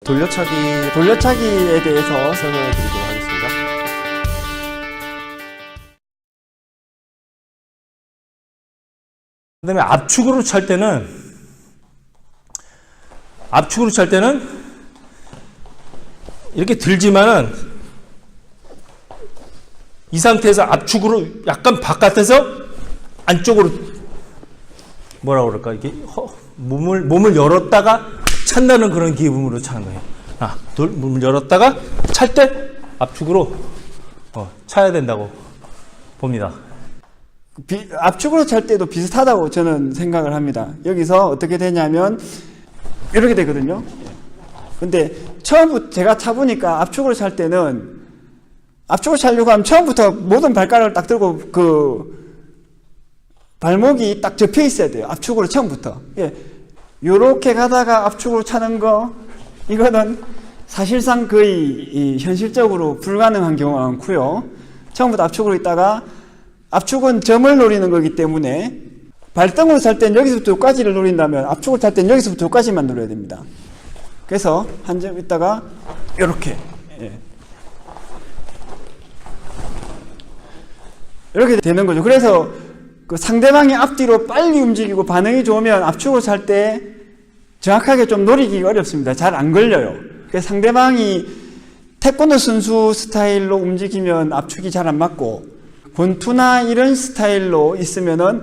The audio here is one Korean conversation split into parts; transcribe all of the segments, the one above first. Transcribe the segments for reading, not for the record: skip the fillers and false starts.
돌려차기에 대해서 설명해 드리도록 하겠습니다. 그 다음에 압축으로 찰 때는 이렇게 들지만은 이 상태에서 압축으로 약간 바깥에서 안쪽으로 뭐라 그럴까, 이게 몸을 열었다가 찬다는 그런 기분으로 차는 거예요. 몸을 열었다가 찰 때 압축으로 차야 된다고 봅니다. 압축으로 찰 때도 비슷하다고 저는 생각을 합니다. 여기서 어떻게 되냐면 이렇게 되거든요. 근데 처음부터 제가 차보니까 압축으로 찰 때는, 압축으로 차려고 하면 처음부터 모든 발가락을 딱 들고 발목이 딱 접혀 있어야 돼요. 압축으로 처음부터. 요렇게 가다가 압축으로 차는 거, 이거는 사실상 거의 현실적으로 불가능한 경우가 많고요. 처음부터 압축으로 있다가, 압축은 점을 노리는 거기 때문에 발등으로 찰 땐 여기서부터 여기까지를 노린다면 압축을 찰 땐 여기서부터 여기까지만 노려야 됩니다. 그래서 한 점 있다가 이렇게 이렇게 되는 거죠. 그래서 그 상대방이 앞뒤로 빨리 움직이고 반응이 좋으면 압축으로 찰 때 정확하게 좀 노리기가 어렵습니다. 잘 안 걸려요. 그래서 상대방이 태권도 선수 스타일로 움직이면 압축이 잘 안 맞고, 권투나 이런 스타일로 있으면은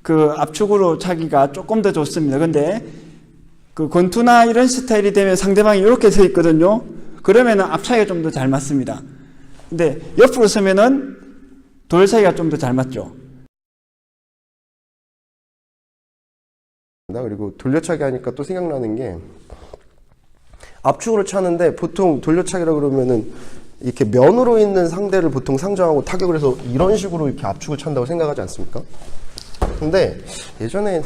그 압축으로 차기가 조금 더 좋습니다. 근데 그 권투나 이런 스타일이 되면 상대방이 이렇게 서 있거든요. 그러면은 앞차기가 좀 더 잘 맞습니다. 근데 옆으로 서면은 돌차기가 좀 더 잘 맞죠. 그리고 돌려차기 하니까 또 생각나는 게, 압축으로 차는데 보통 돌려차기라 그러면은 이렇게 면으로 있는 상대를 보통 상정하고 타격을 해서 이런 식으로 이렇게 압축을 찬다고 생각하지 않습니까? 근데 예전에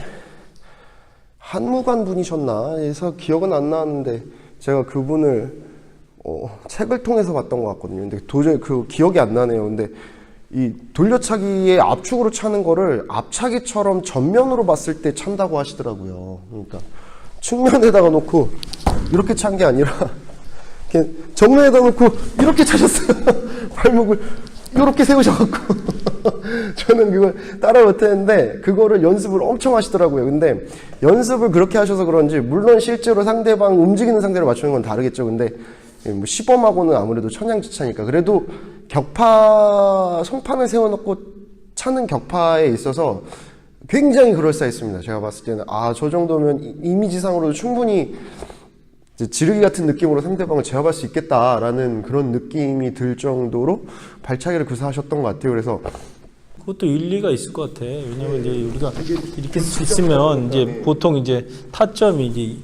한무관 분이셨나 해서 기억은 안 나는데 제가 그분을 책을 통해서 봤던 것 같거든요. 근데 도저히 그 기억이 안 나네요. 근데 이 돌려차기에 압축으로 차는 거를 앞차기처럼 전면으로 봤을 때 찬다고 하시더라고요. 그러니까 측면에다가 놓고 이렇게 찬 게 아니라 이렇게 정면에다 놓고 이렇게 차셨어요. 발목을 이렇게 세우셔갖고 저는 그걸 따라 못했는데 그거를 연습을 엄청 하시더라고요. 근데 연습을 그렇게 하셔서 그런지, 물론 실제로 상대방 움직이는 상대를 맞추는 건 다르겠죠. 근데 뭐 시범하고는 아무래도 천양지차니까, 그래도 송판을 세워놓고 차는 격파에 있어서 굉장히 그럴싸했습니다. 제가 봤을 때는 저 정도면 이미지상으로도 충분히 지르기 같은 느낌으로 상대방을 제압할 수 있겠다라는 그런 느낌이 들 정도로 발차기를 구사하셨던 것 같아요. 그래서 그것도 일리가 있을 것 같아. 왜냐면 이제 우리가 이렇게 있으면 이제 보통 이제 타점이 이제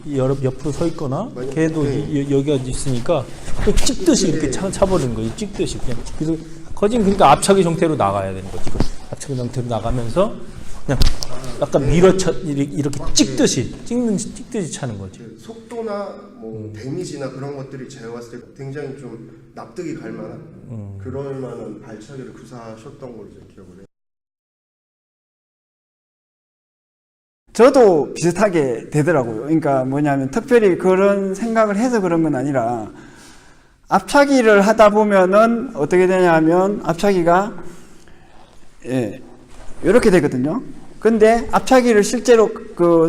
옆으로 서 있거나 걔도 여기가 있으니까 또 찍듯이 이렇게 차버리는 거지. 찍듯이 그냥. 그래서 그러니까 앞차기 형태로 나가야 되는 거지. 앞차기 형태로 나가면서 그냥 약간 이렇게 찍듯이 차는 거지. 속도나 뭐 데미지나 그런 것들이 제가 봤을 때 굉장히 좀 납득이 갈 만한 그럴 만한 발차기를 구사하셨던 걸로 기억을 해요. 저도 비슷하게 되더라고요. 그러니까 뭐냐면 특별히 그런 생각을 해서 그런 건 아니라, 앞차기를 하다 보면은 어떻게 되냐면 앞차기가 이렇게 되거든요. 근데 앞차기를 실제로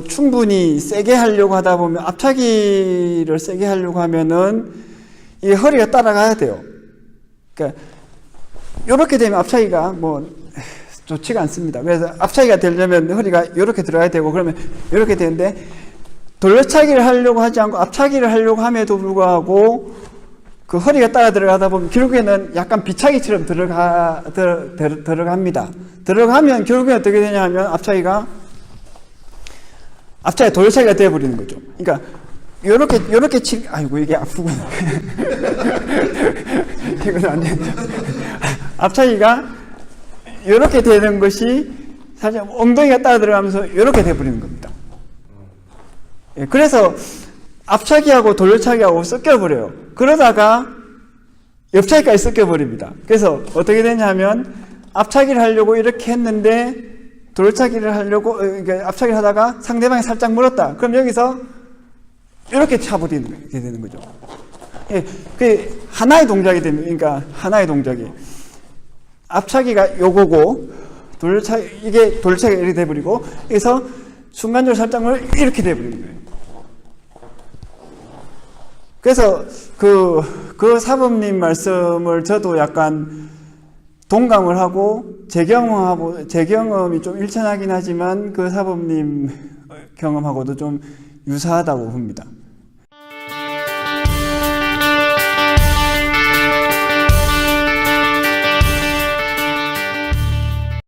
충분히 세게 하려고 하다 보면, 앞차기를 세게 하려고 하면은 이 허리가 따라가야 돼요. 그러니까 이렇게 되면 앞차기가 뭐 좋지가 않습니다. 그래서 앞차기가 되려면 허리가 이렇게 들어가야 되고, 그러면 이렇게 되는데, 돌려차기를 하려고 하지 않고 앞차기를 하려고 함에도 불구하고 그 허리가 따라 들어가다 보면 결국에는 약간 비차기처럼 들어갑니다. 들어가면 결국에 어떻게 되냐면 앞차기가 돌려차기가 되어버리는 거죠. 그러니까 요렇게 아이고 이게 아프구나. 이건 안 된다. 앞차기가 요렇게 되는 것이 사실 엉덩이가 따라 들어가면서 요렇게 돼버리는 겁니다. 그래서 앞차기하고 돌려차기하고 섞여버려요. 그러다가 옆차기까지 섞여버립니다. 그래서 어떻게 되냐면 앞차기를 하려고 이렇게 했는데 돌려차기를 하려고, 그러니까 앞차기를 하다가 상대방이 살짝 물었다. 그럼 여기서 이렇게 차버리게 되는 거죠. 예, 그 하나의 동작이 됩니다. 그러니까 하나의 동작이 앞차기가 요거고 이게 돌차기가 이렇게 돼버리고 여기서 순간적으로 살짝을 이렇게 돼버리는 거예요. 그래서 그 사범님 말씀을 저도 약간 동감을 하고 제 경험이 좀 일천하긴 하지만 그 사범님 경험하고도 좀 유사하다고 봅니다.